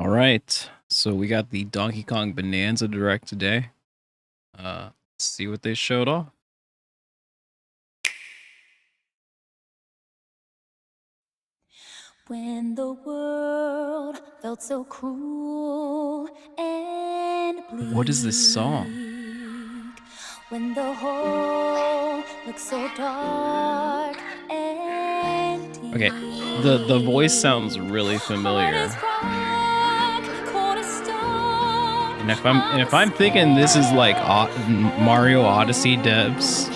All right. So we got the Donkey Kong Bonanza Direct today. Let's see what they showed off. When the world felt so cruel and bleak. What is this song? When the whole looked so dark and deep. Okay, the voice sounds really familiar. And if I'm thinking this is like Mario Odyssey devs,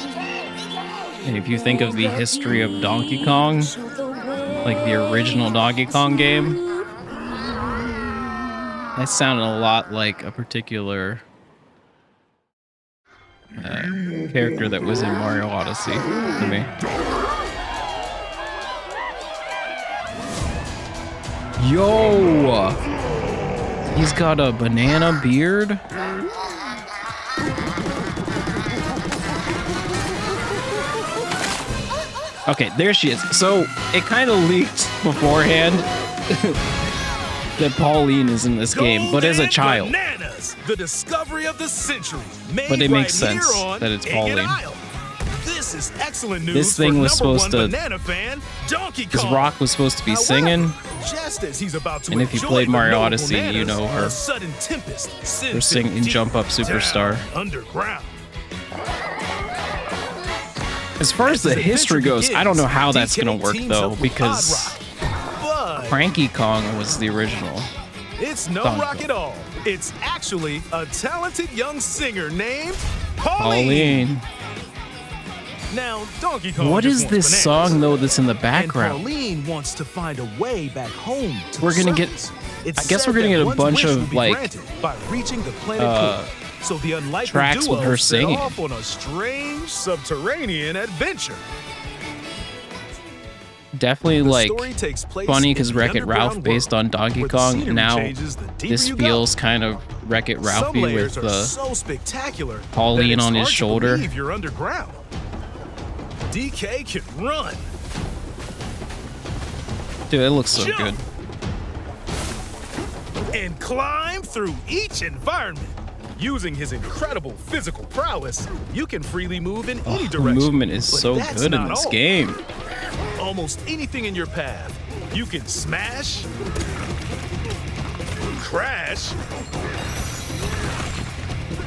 and if you think of the history of Donkey Kong, like the original Donkey Kong game, that sounded a lot like a particular character that was in Mario Odyssey to me. Yo! He's got a banana beard. Okay, there she is. So it kind of leaked beforehand that Pauline is in this game, but as a child. Bananas, the discovery of the century. But it makes sense that it's Pauline. This is excellent news. This thing was supposed to. Banana fan, Donkey Kong. Because Rock was supposed to be singing. Just as he's about to and if you played Mario Odyssey, you know her. Sudden tempest her singing Jump Up Superstar. Underground. As far as the history goes, I don't know how that's going to work, though, because Cranky Kong was the original. It's no rock at all. It's actually a talented young singer named Pauline. Now, Donkey Kong. What is this song, though, that's in the background? And Pauline wants to find a way back home. We're going to get... I guess we're going to get a bunch of, like... by reaching the planet so the unlikely tracks with her singing. Off on a strange subterranean adventure. Definitely like funny because Wreck-It Ralph based on Donkey Kong. Now this feels kind of Wreck-It Ralphie with the Pauline on his shoulder. You're underground. DK can run. Dude, it looks so good. And climb through each environment. Using his incredible physical prowess, you can freely move in any direction. The movement is so good in this game. Almost anything in your path, you can smash, crash,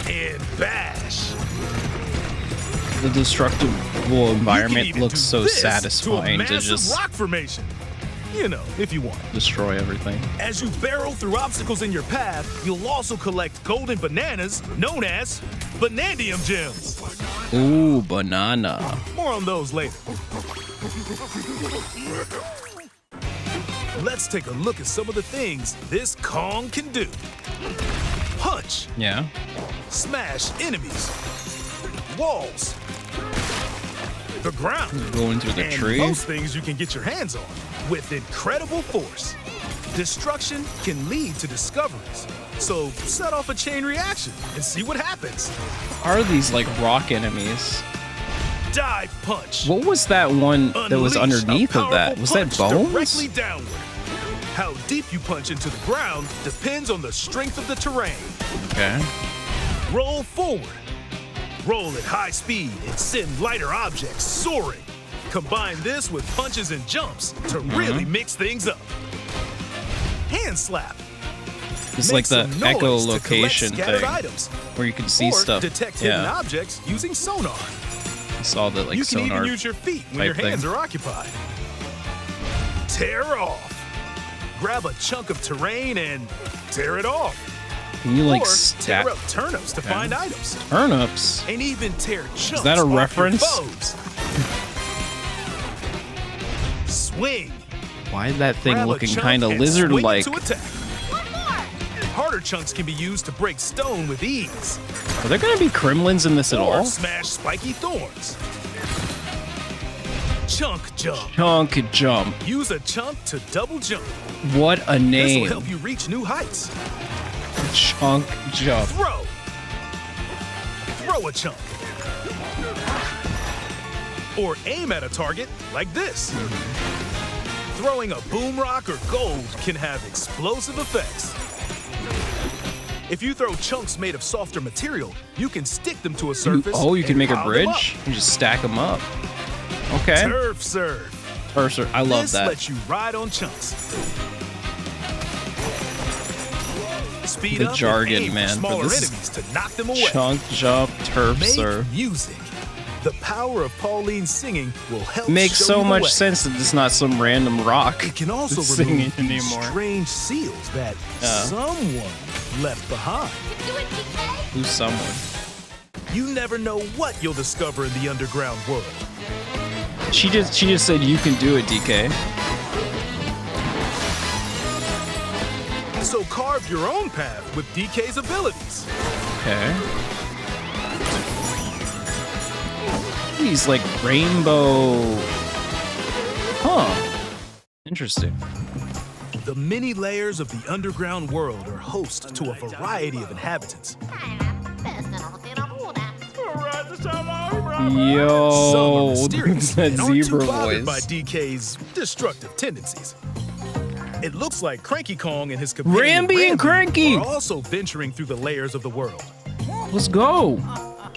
and bash. The destructible environment looks so satisfying to just rock formation. You know, if you want. Destroy everything. As you barrel through obstacles in your path, you'll also collect golden bananas known as Banandium gems. Ooh, banana. More on those later. Let's take a look at some of the things this Kong can do. Punch. Yeah. Smash enemies. Walls. The ground. Going through the tree. Most things you can get your hands on with incredible force. Destruction can lead to discoveries. So set off a chain reaction and see what happens. Are these like rock enemies? Dive punch. What was that one that was underneath of that? Was that bones? Directly downward. How deep you punch into the ground depends on the strength of the terrain. Okay. Roll forward. Roll at high speed and send lighter objects soaring. Combine this with punches and jumps to really mix things up. Hand slap. It's like the echolocation thing items, where you can see stuff. Detect hidden objects using sonar. I saw that like you can sonar even use your feet when your hands are occupied. Tear off. Grab a chunk of terrain and tear it off. Can you like tear up turnips to find items? Turnips? And even tear chunks. Is that a reference? Swing. Why is that thing looking kind of lizard-like? Harder chunks can be used to break stone with ease. Are there going to be Kremlins in this at all? Smash spiky thorns. Chunk jump. Chunk jump. Use a chunk to double jump. What a name. This will help you reach new heights. Chunk jump. Throw. Throw a chunk. Or aim at a target like this. Throwing a boom rock or gold can have explosive effects. If you throw chunks made of softer material, you can stick them to a surface. Oh, you can and make a pile them up. bridge? You just stack them up. Okay. Turf serve. First, I love This that. lets you ride on chunks. Speed The up and jargon, aim for man, for smaller this enemies to knock them away. Chunk, jump, turf Make serve. music. The power of Pauline's singing will help Makes show so you the way. way. sense that it's not some random rock It can also singing remove these anymore. strange seals that someone left behind. Who's someone? You never know what you'll discover in the underground world. She just said you can do it, DK. So carve your own path with DK's abilities. Okay. He's like rainbow. Huh. Interesting. The many layers of the underground world are host to a variety of inhabitants. Some are Yo, mysterious that and aren't too zebra bothered by voice. DK's destructive tendencies. It looks like Cranky Kong and his companion Rambi and Cranky! are also venturing through the layers of the world. Let's go.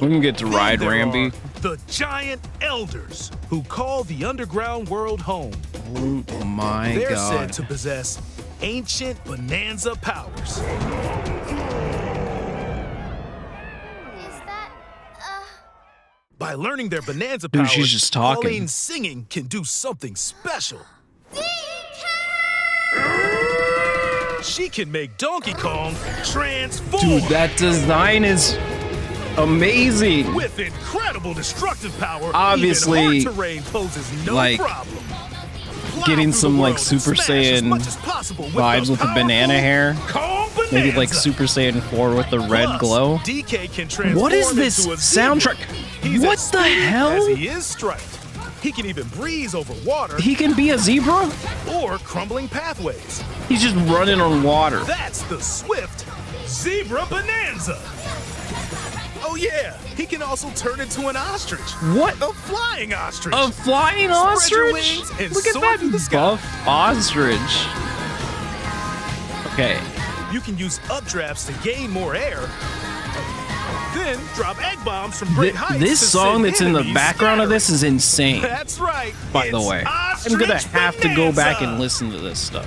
We can get to ride Then there Rambi. are the giant elders who call the underground world home. Oh my They're god. said to possess ancient Bananza powers. Is that, By learning their Bananza Dude, powers, she's just talking. Pauline's singing can do something special. She can make Donkey Kong transform Dude, that design is amazing. with incredible destructive power. Obviously, even hard terrain poses no like, problem. Plow getting through some, the like, world and Super smash as Saiyan much as possible vibes with the banana hair. Kong Maybe like Bananza. Super Saiyan 4 with the red Plus, glow. DK can transform What is this into a zebra. soundtrack? He's What as the speedy hell? As he is striped. He can even breeze over water He can be a zebra? or crumbling pathways. He's just running on water. That's the swift Zebra Bananza. Oh yeah, he can also turn into an ostrich. What? A flying ostrich. A flying Spread your ostrich? wings and Look at soar through the that sky. buff ostrich. Okay. You can use updrafts to gain more air. Then drop egg bombs from great heights. This to song send that's in the enemies background of this is insane, That's right. by the it's way. I'm Ostrich gonna have to go back and Bananza. listen to this stuff.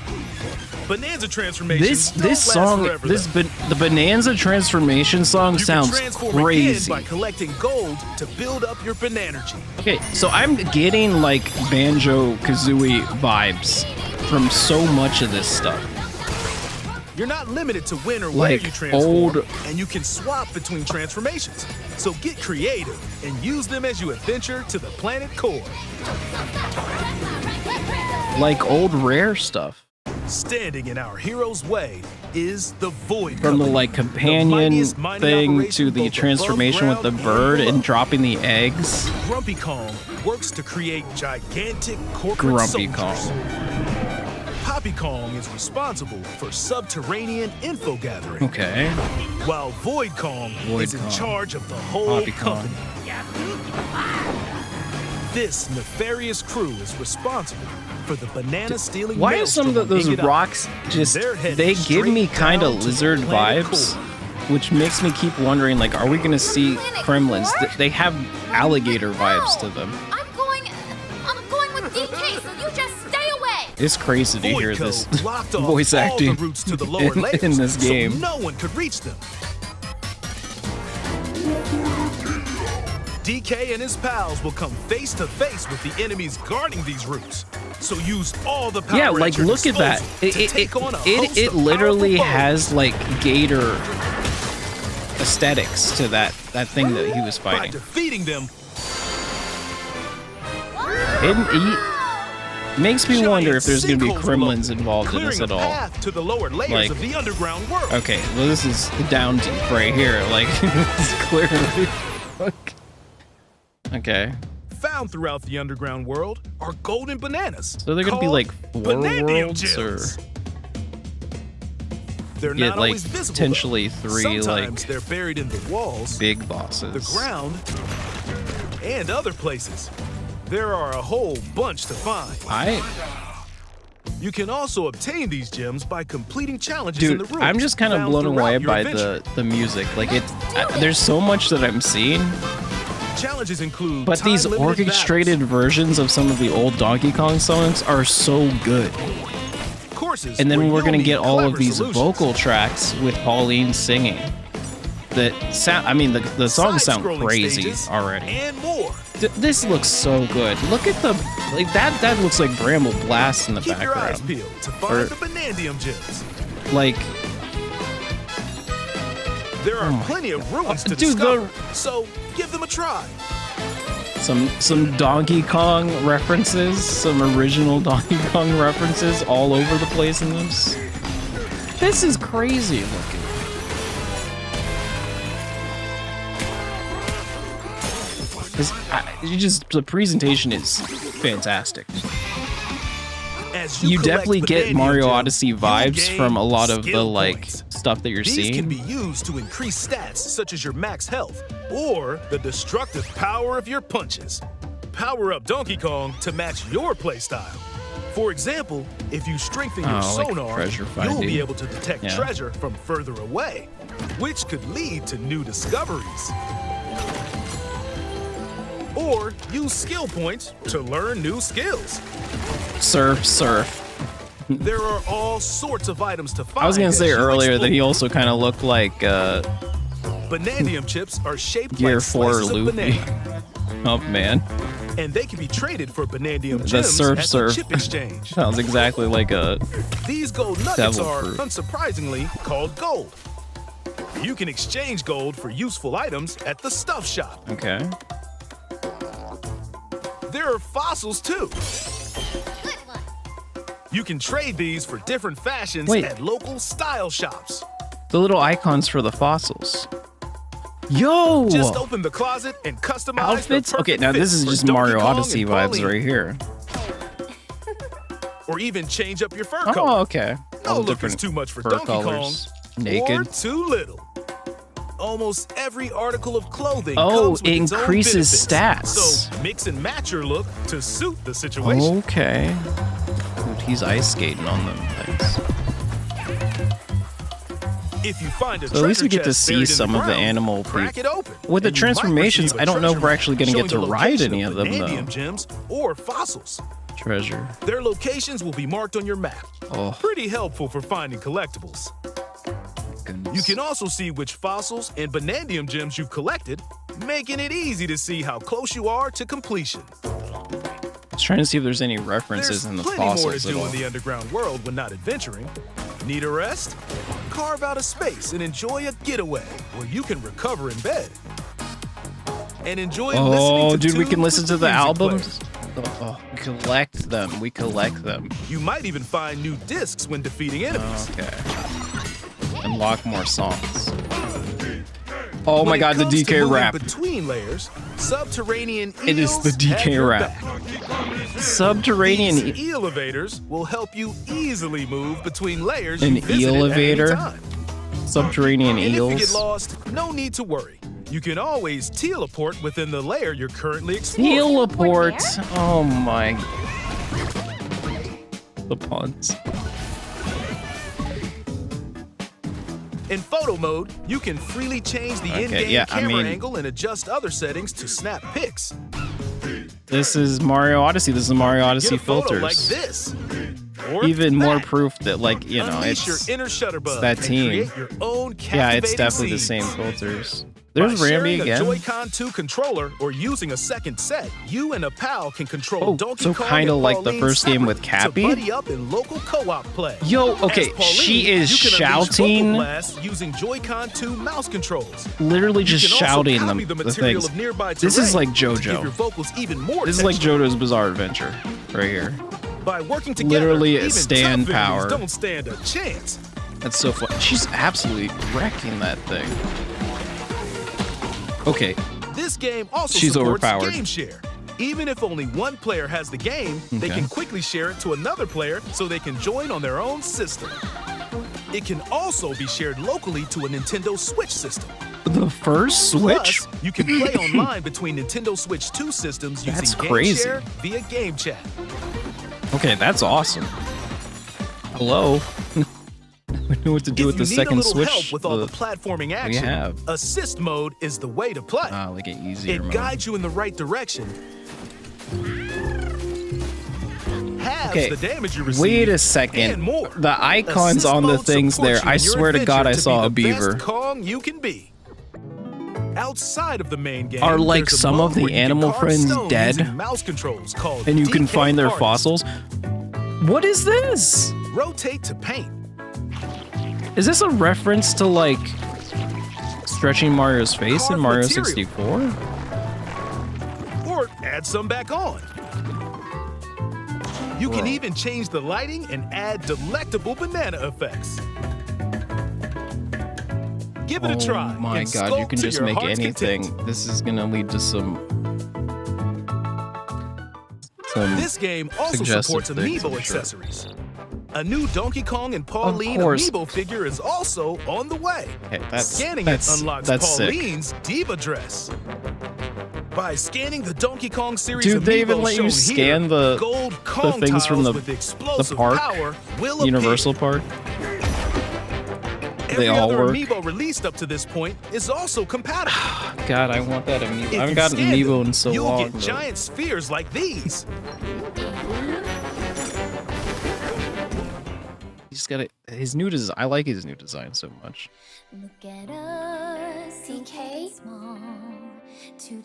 Bonanza transformations This don't last song, forever, the Bonanza transformation song though. You sounds can transform crazy. again by collecting gold to build up your Banergy. Okay, so I'm getting like Banjo-Kazooie vibes from so much of this stuff. You're not limited to when or where Like you transform, old- and you can swap between transformations. So get creative and use them as you adventure to the planet core. Like old rare stuff. Standing in our hero's way is the Void From the Company, like the companion mightiest mining thing operation to the both above transformation with the ground bird below. and dropping the eggs. Grumpy Kong works to create gigantic corporate Grumpy soldiers. Kong. Poppy Kong is responsible for subterranean info gathering, Okay. while Void Kong Void is in Kong. charge of the whole Poppy Kong. company. This nefarious crew is responsible for the banana stealing. Why are some of those rocks just, They're headed they give me straight kind down of to the lizard planet vibes, core. which makes me keep wondering, like, are we going to see Kremlins? They have alligator vibes to them. I'm going with DK, so you just stay away. It's crazy to hear Voidco this blocked off voice all acting the routes to the lower in layers, this game. so no one could reach them. DK and his pals will come face to face with the enemies guarding these routes. So use all the power Yeah, at like your look at that. disposal to take on a host It of literally powerful has like gator aesthetics to that thing that he was foes. By fighting. defeating them, Makes me wonder if giant there's going to be sinkholes Kremlins below, involved in clearing this at a all. path to the lower layers Like- of the underground world. Okay, well this is down deep right here. Like this is clearly. Okay, Found throughout the underground world are golden bananas. so they're gonna be called like 4 Banandium worlds, or gems. They're get not like always visible, potentially though. 3 Sometimes like they're buried in the walls, big bosses. the ground, and other places. There are a whole bunch to find. You can also obtain these gems by completing challenges in the Dude, rooms I'm just kind of found blown throughout away your by adventure. the music. Like there's so much that I'm seeing, Challenges include but these time-limited orchestrated versions of some of the old Donkey Kong songs are so good. battles, courses And then where we're you'll gonna need get all of clever these solutions, vocal tracks with Pauline singing. That sound. I mean, the songs sound side-scrolling crazy stages, already. and more. This looks so good. Look at the like that. That looks like Bramble Blast in the Keep your eyes background. peeled to find Or- the Banandium gems. Like, There are plenty of ruins to Dude, discover, so give them a try. some Donkey Kong references, some original Donkey Kong references all over the place in this. This is crazy looking. The presentation is fantastic. As You collect definitely get Banandium Mario gems, Odyssey you'll vibes gain from a lot of the skill like points. stuff that you're These seeing. can be used to increase stats such as your max health or the destructive power of your punches. Power up Donkey Kong to match your playstyle. For example, if you strengthen your like sonar, treasure you'll finding. be able to detect Yeah. treasure from further away, which could lead to new discoveries. Or use skill points to learn new skills. Surf. There are all sorts of items to find. I was gonna as say you earlier that he explore. also kind of looked like Banandium chips are shaped Gear like 4 slices of Luffy. banana, Oh man, and they can be traded for Banandium The gems surf at surf. the chip exchange. sounds exactly like a These gold nuggets Devil are, fruit. unsurprisingly, called gold. You can exchange gold for useful items at the stuff shop. okay. There are fossils too. Good one. You can trade these for different fashions Wait. at local style shops. The little icons for the fossils. Yo, Just open the closet and customize outfits. the Okay, perfect now this fit is for just Donkey Mario Kong Odyssey and vibes Pauline. right here. Or even change up your fur Oh, coat. okay. No All look is different too much for fur Donkey colors. Kong. Naked. Or too little. Almost every article of clothing Oh, comes with it its own increases benefits. stats. So mix and match your look to suit the situation. Okay. Dude, he's ice skating on them things. If you find a So at least we treasure get to chest see buried in some the of the ground, animal crack it open. With the and you might transformations, receive a I don't know if we're treasure actually gonna map get to showing the ride location any of them, Banandium though. gems or fossils. Treasure. Their locations will be marked on your map. Oh, Pretty helpful for finding collectibles. goodness. You can also see which fossils and Banandium gems you've collected, making it easy to see how close you are to completion. I was trying to see if there's any references There's in the plenty more to fossils at do all. in the underground world when not adventuring. Need a rest? Carve out a space and enjoy a getaway where you can recover in bed. And enjoy listening Oh, to dude, we can tunes listen with to the music albums. Oh, we collect them. We collect them. players. You might even find new discs when defeating enemies. Okay. Unlock more songs. Oh When my it god, the comes to DK moving rap. Between layers, subterranean It is the eels DK have your rap. back. Subterranean. These elevators will help you easily move between layers An you visit at any elevator? time. Subterranean And if you get eels. lost, no need to worry. You can always teleport within the layer you're currently exploring. Teleport. Oh my. The puns. In photo mode, you can freely change the Okay, in-game yeah, I camera mean- angle and adjust other settings to snap pics. This is Mario Odyssey. This is Mario Get Odyssey a photo filters. like this. Or Even more that. proof that, like, you know, Unleash it's your inner shutterbug that and team. create your own yeah, it's captivating definitely the scenes. same filters. There's By Rambi sharing again. a Joy-Con 2 controller or using a second set, you and a pal can control Oh, Donkey so Kong kinda and like the Pauline first game with separately Cappy? to buddy up in local co-op play. Yo, okay, As Pauline, she is you can unleash shouting, vocal blasts using Joy-Con 2 mouse controls. literally You just can also shouting copy them, the the material things. of nearby This is terrain like to give your JoJo. vocals even more This is like texture. JoJo's Bizarre Adventure, right here. By working together, literally a even stand tough enemies power. don't stand a chance. That's so fun. She's absolutely wrecking that thing. Okay, This game also She's supports overpowered. game share. Even if only one player has the game, they Okay. can quickly share it to another player so they can join on their own system. It can also be shared locally to a Nintendo Switch system. the first Switch. Plus, you can play online between Nintendo Switch 2 systems That's using game crazy. share via game chat. Okay, that's awesome. Hello. We know what to do with the If you need a second little switch. help with all the platforming action, have. assist mode is the way to play. Like an easier It mode. guides you in the right direction. Halves Okay, the damage you receive. wait a And second. more. The icons Assist on the mode things supports there. you I in your swear to God, I adventure saw a to be the beaver. best Kong you can be. Outside of the main game, Are like there's a some mode of the where you can animal carve friends stone dead? using mouse controls called And you can DK find their Artist. fossils. What is this? Rotate to paint. Is this a reference to like stretching Mario's face in Carve Mario material. 64? Or add some back on. You can even change the lighting and add delectable banana effects. Give it a try. Oh my and God, you sculpt can to just your make heart's anything. content. This is gonna lead to some This game also suggestive supports things, amiibo I'm sure. accessories. A new Donkey Kong and Pauline course. amiibo figure is also on the way. Okay, Scanning it unlocks sick. Pauline's Diva dress. By scanning the Donkey Kong series Dude, they even amiibo let you shown scan here, the gold Kong things tiles from the with explosive park, power will Universal appear. Park. Every all other work. amiibo released up to this point is also compatible. God, I want that amiibo. If I haven't you gotten an scan amiibo them, in so you'll long. get though. giant spheres like these. He's got it. His new design. I like his new design so much. Look at us, DK? small.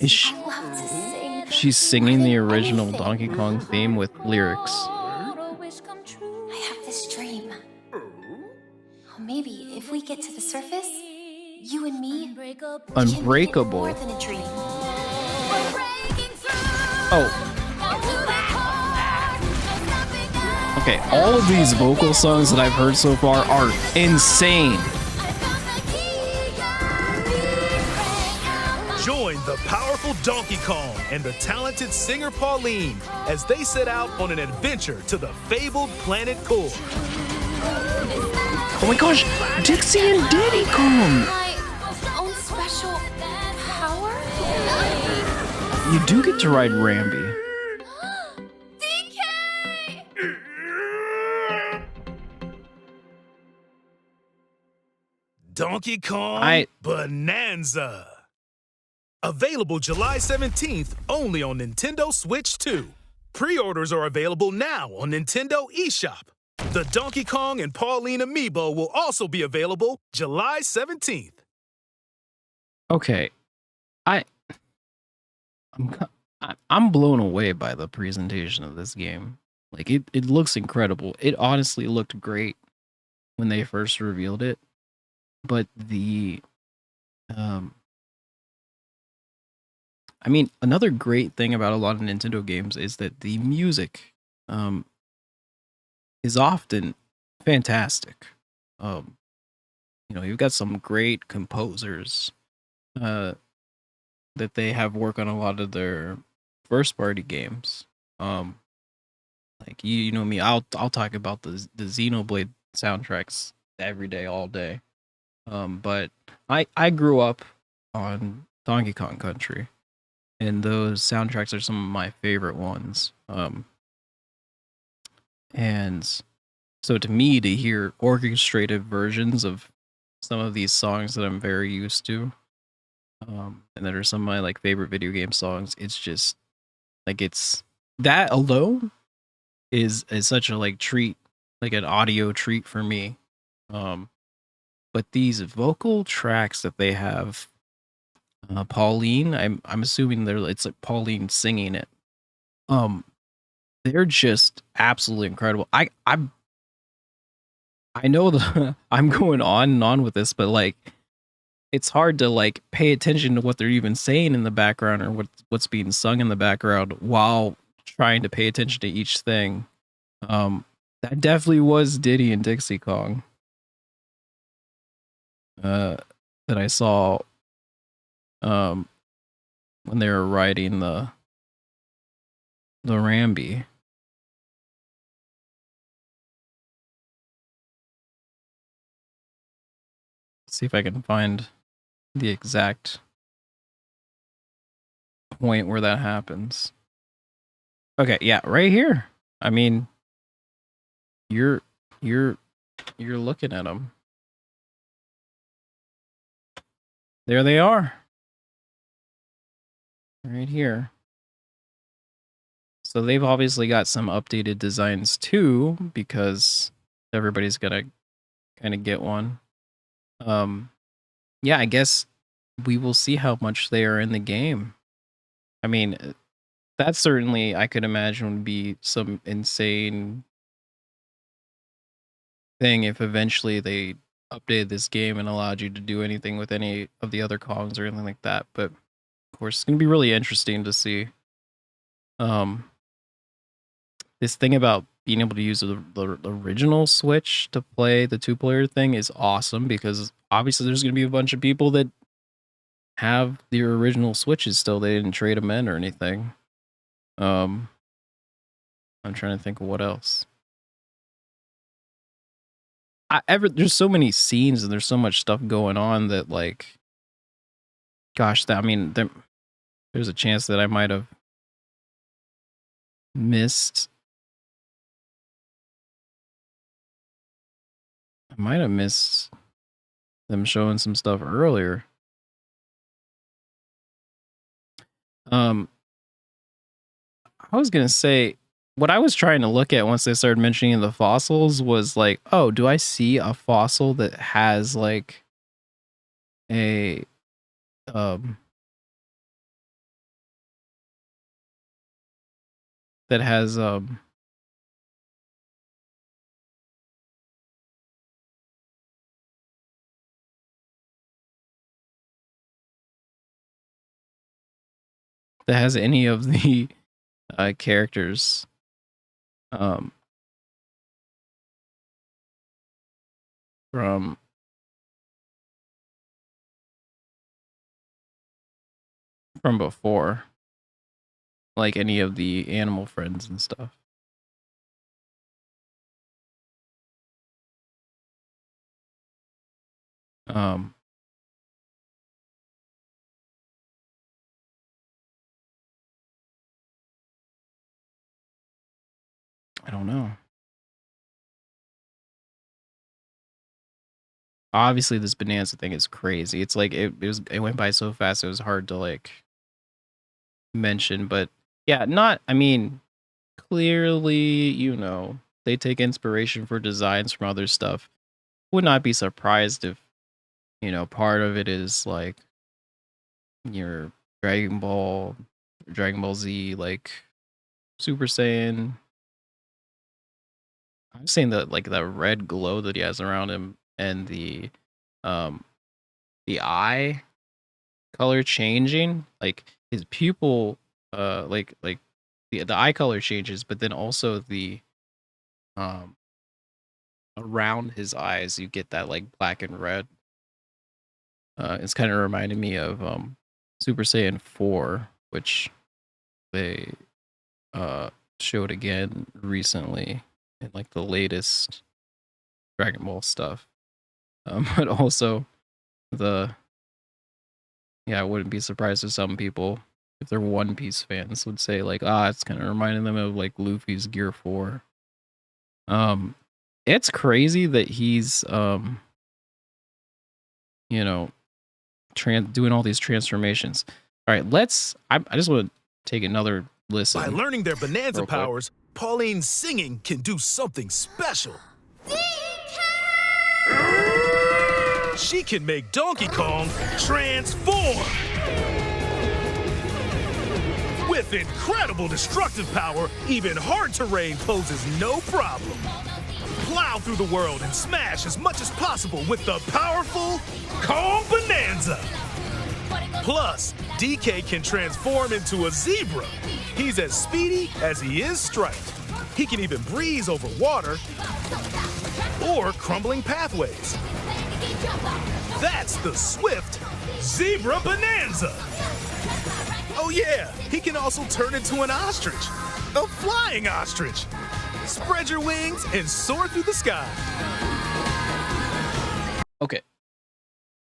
Is she, I love to sing. she's singing the original Anything. Donkey Kong theme with lyrics. I have this dream. Oh, maybe if we get to the surface, you and me can make it Unbreakable. more than a dream. Oh. Okay, all of these vocal songs that I've heard so far are insane. Join the powerful Donkey Kong and the talented singer Pauline as they set out on an adventure to the fabled planet Core. Oh my gosh, Dixie and Diddy Kong! My own special power? You do get to ride Rambi. Donkey Kong Bananza. Available July 17th only on Nintendo Switch 2. Pre-orders are available now on Nintendo eShop. The Donkey Kong and Pauline amiibo will also be available July 17th. Okay, I'm blown away by the presentation of this game. Like it looks incredible. It honestly looked great when they first revealed it, but I mean, another great thing about a lot of Nintendo games is that the music is often fantastic. You know, you've got some great composers that they have work on a lot of their first party games. Like you know me, I'll talk about the Xenoblade soundtracks every day, all day. But I grew up on Donkey Kong Country, and those soundtracks are some of my favorite ones. And so to me, to hear orchestrated versions of some of these songs that I'm very used to, and that are some of my like favorite video game songs, it's just like it's that alone is such a like treat, like an audio treat for me. But these vocal tracks that they have, Pauline, I'm assuming it's like Pauline singing it. They're just absolutely incredible. I know that I'm going on and on with this, but like it's hard to like pay attention to what they're even saying in the background or what's being sung in the background while trying to pay attention to each thing. That definitely was Diddy and Dixie Kong. That I saw when they were riding the Rambi. Let's see if I can find the exact point where that happens. Okay, yeah, right here. I mean, you're you're looking at them. There they are. Right here. So they've obviously got some updated designs too, because everybody's gonna kind of get one. Yeah, I guess we will see how much they are in the game. I mean, that certainly I could imagine would be some insane thing if eventually they updated this game and allowed you to do anything with any of the other Kongs or anything like that. But of course, it's gonna be really interesting to see. This thing about being able to use the original Switch to play the 2-player thing is awesome, because obviously there's going to be a bunch of people that have the original Switches still. They didn't trade them in or anything. I'm trying to think of what else. There's so many scenes and there's so much stuff going on that, like, gosh, there's a chance that I might have missed. Them showing some stuff earlier. I was gonna say, what I was trying to look at once they started mentioning the fossils was like, oh, do I see a fossil that has like a that has that has any of the characters from before, like any of the animal friends and stuff. I don't know. Obviously, this Bananza thing is crazy. It's like it went by so fast it was hard to like mention, but yeah, I mean, clearly, they take inspiration for designs from other stuff. Would not be surprised if, part of it is like your Dragon Ball Z, like Super Saiyan. I'm saying that like that red glow that he has around him and the eye color changing, like his pupil, like the eye color changes, but then also the around his eyes you get that like black and red. It's kind of reminding me of Super Saiyan 4, which they showed again recently in like the latest Dragon Ball stuff. But also I wouldn't be surprised if some people, if they're One Piece fans, would say like, it's kind of reminding them of like Luffy's Gear 4. It's crazy that he's doing all these transformations. All right, I just want to take another listen. By learning their Bananza powers, Pauline's singing can do something special. She can make Donkey Kong transform. With incredible destructive power, even hard terrain poses no problem. Plow through the world and smash as much as possible with the powerful Kong Bananza. Plus, DK can transform into a zebra. He's as speedy as he is striped. He can even breeze over water or crumbling pathways. That's the swift Zebra Bananza. Oh yeah, he can also turn into an ostrich, a flying ostrich. Spread your wings and soar through the sky. Okay.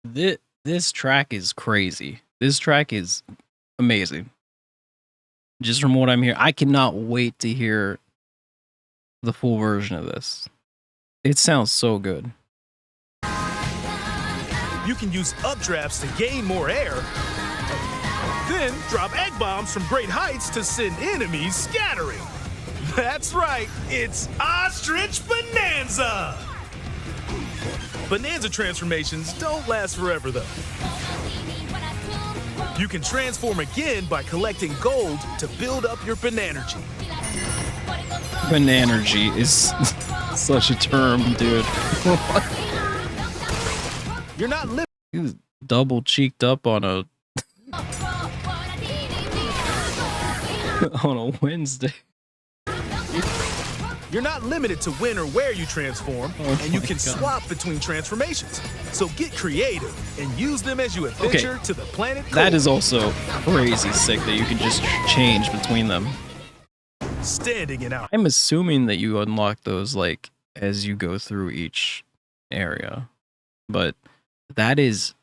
This track is crazy. This track is amazing. Just from what I'm hearing, I cannot wait to hear the full version of this. It sounds so good. You can use updrafts to gain more air, then drop egg bombs from great heights to send enemies scattering. That's right, it's Ostrich Bananza! Bananza transformations don't last forever though. You can transform again by collecting gold to build up your Bananergy. Bananergy is such a term, dude. You're not limited. He was double cheeked up on a on a Wednesday. You're not limited to when or where you transform, and you can swap between transformations. So get creative and use them as you adventure to the planet core. That is also crazy sick that you can just change between them. Standing in out. I'm assuming that you unlock those like as you go through each area, but that's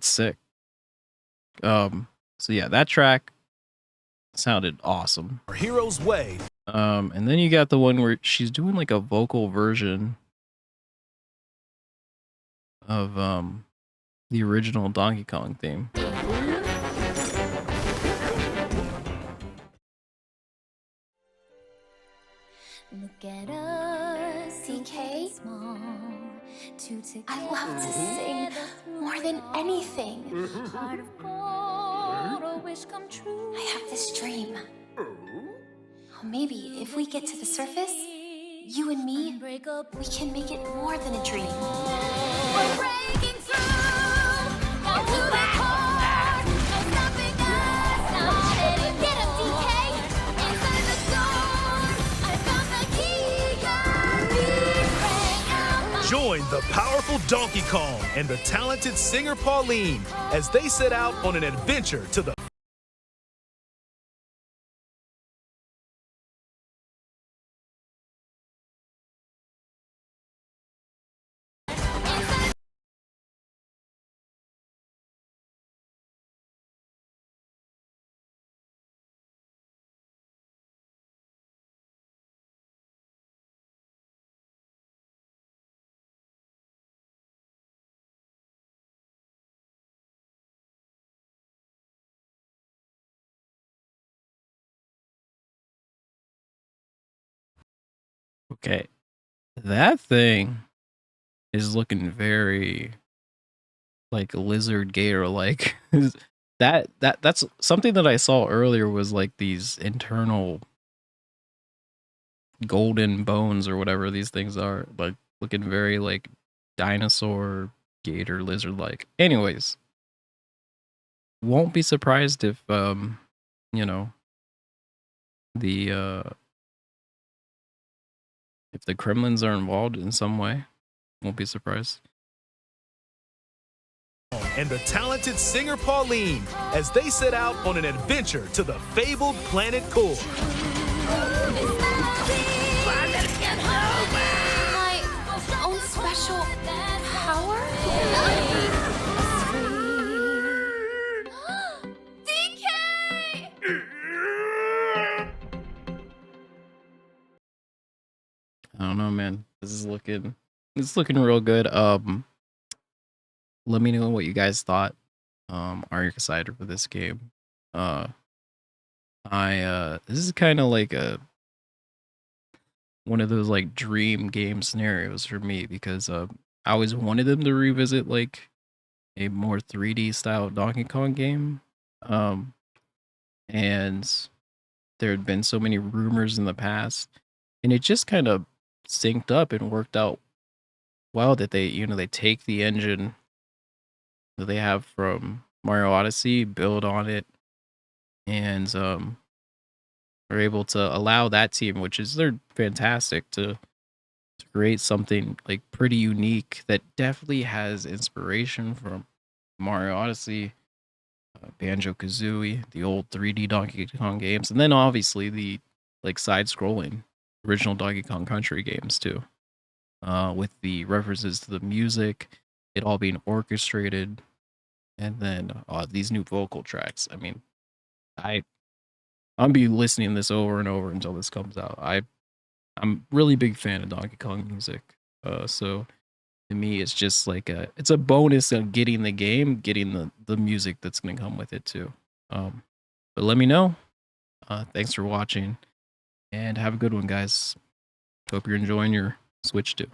sick. So yeah, that track sounded awesome. Our hero's way. And then you got the one where she's doing like a vocal version of the original Donkey Kong theme. Look at us, DK. I love to sing more than anything. I have this dream. Oh, maybe if we get to the surface, you and me, we can make it more than a dream. We're breaking through, down to the core. No stopping us now. Get him, DK. Inside the door, I found the key. Join the powerful Donkey Kong and the talented singer Pauline as they set out on an adventure to the Okay, that thing is looking very like lizard gator like. That's something that I saw earlier was like these internal golden bones or whatever these things are, like looking very like dinosaur gator lizard like. Anyways, won't be surprised if you know the if the Kremlins are involved in some way. Won't be surprised. and the talented singer Pauline as they set out on an adventure to the fabled planet core. My own special power? DK! I don't know, man. This is looking real good. Let me know what you guys thought. Are you excited for this game? This is kind of like one of those like dream game scenarios for me because I always wanted them to revisit like a more 3D style Donkey Kong game. And there had been so many rumors in the past, and it just kind of synced up and worked out well that they take the engine that they have from Mario Odyssey, build on it, and are able to allow that team, which is they're fantastic, to create something like pretty unique that definitely has inspiration from Mario Odyssey, Banjo Kazooie, the old 3D Donkey Kong games, and then obviously the like side-scrolling original Donkey Kong Country games too, with the references to the music, it all being orchestrated, and then these new vocal tracks. I mean, I'm be listening to this over and over until this comes out. I'm really big fan of Donkey Kong music. So to me, it's just like it's a bonus of getting the game, getting the music that's gonna come with it too. But let me know. Thanks for watching, and have a good one, guys. Hope you're enjoying your Switch too.